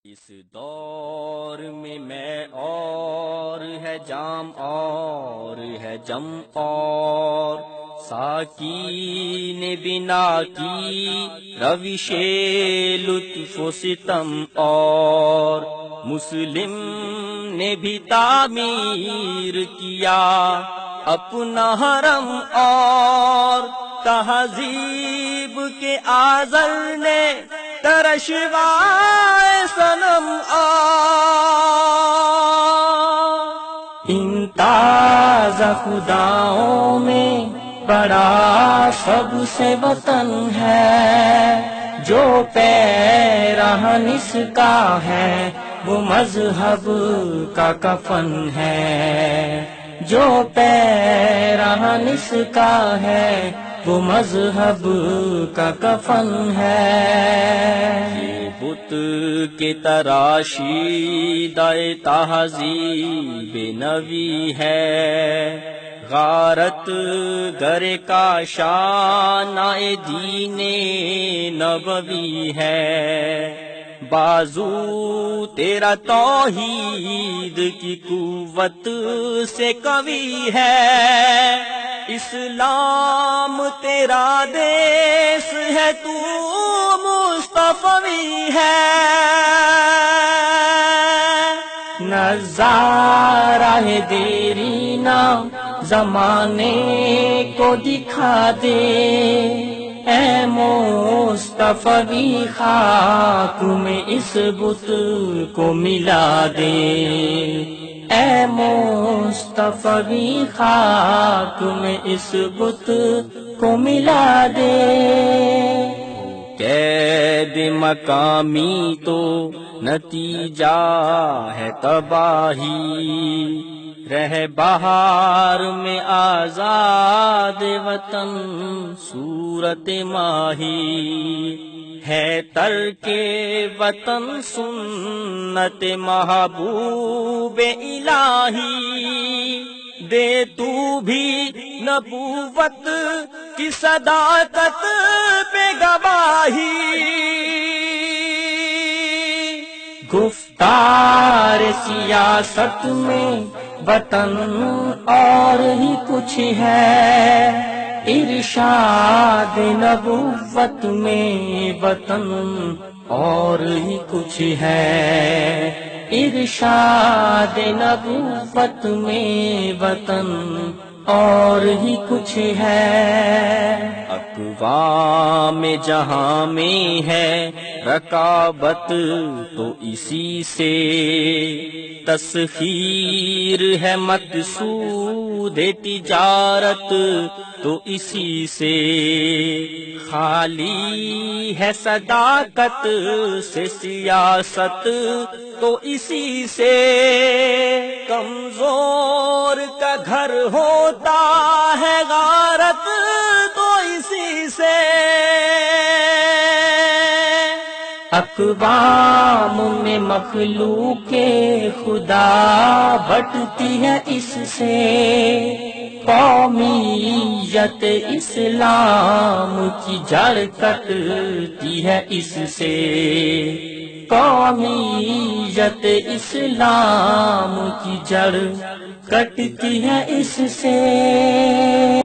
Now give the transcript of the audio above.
اس دور میں اور ہے جام اور ہے جم اور ساکی نے بنا کی روش لطف و ستم اور مسلم نے بھی تعمیر کیا اپنا حرم اور تہذیب کے آزر نے ترشوائے صنم ان تازہ خداؤں میں بڑا سب سے وطن ہے جو پیرہن اس کا ہے وہ مذہب کا کفن ہے جو پیرہن اس کا ہے وہ مذہب کا کفن ہے یہ بت کے تراشی دائے تہذیب نوی ہے غارت گر کا شانہ دین نبوی ہے بازو تیرا توحید کی قوت سے قوی ہے اسلام تیرا دیس ہے تو مصطفی ہے نظارہ ہے دیرینا زمانے کو دکھا دے اے مصطفی خاک میں اس بت کو ملا دے اے مصطفی خاک میں اس بت کو ملا دے قید مقامی تو نتیجہ ہے تباہی رہ بہار میں آزاد وطن صورت ماہی ہے ترک وطن سنت محبوب الہی دے تو بھی نبوت کی صداقت پہ گواہی گفتار سیاست میں وطن اور ہی کچھ ہے ارشاد نبوت میں وطن اور ہی کچھ ہے ارشاد نبوت میں وطن اور ہی کچھ ہے اقوام جہاں میں ہے رقابت تو اسی سے تسخیر ہے مقصود تجارت تو اسی سے خالی ہے صداقت سے سیاست تو اسی سے کمزور کا گھر ہوتا ہے غارت تو اسی سے اقوام میں مخلوق خدا بٹتی ہے اس سے قومیت اسلام کی جڑ کٹتی ہے اس سے قومیت اسلام کی جڑ کٹتی ہے اس سے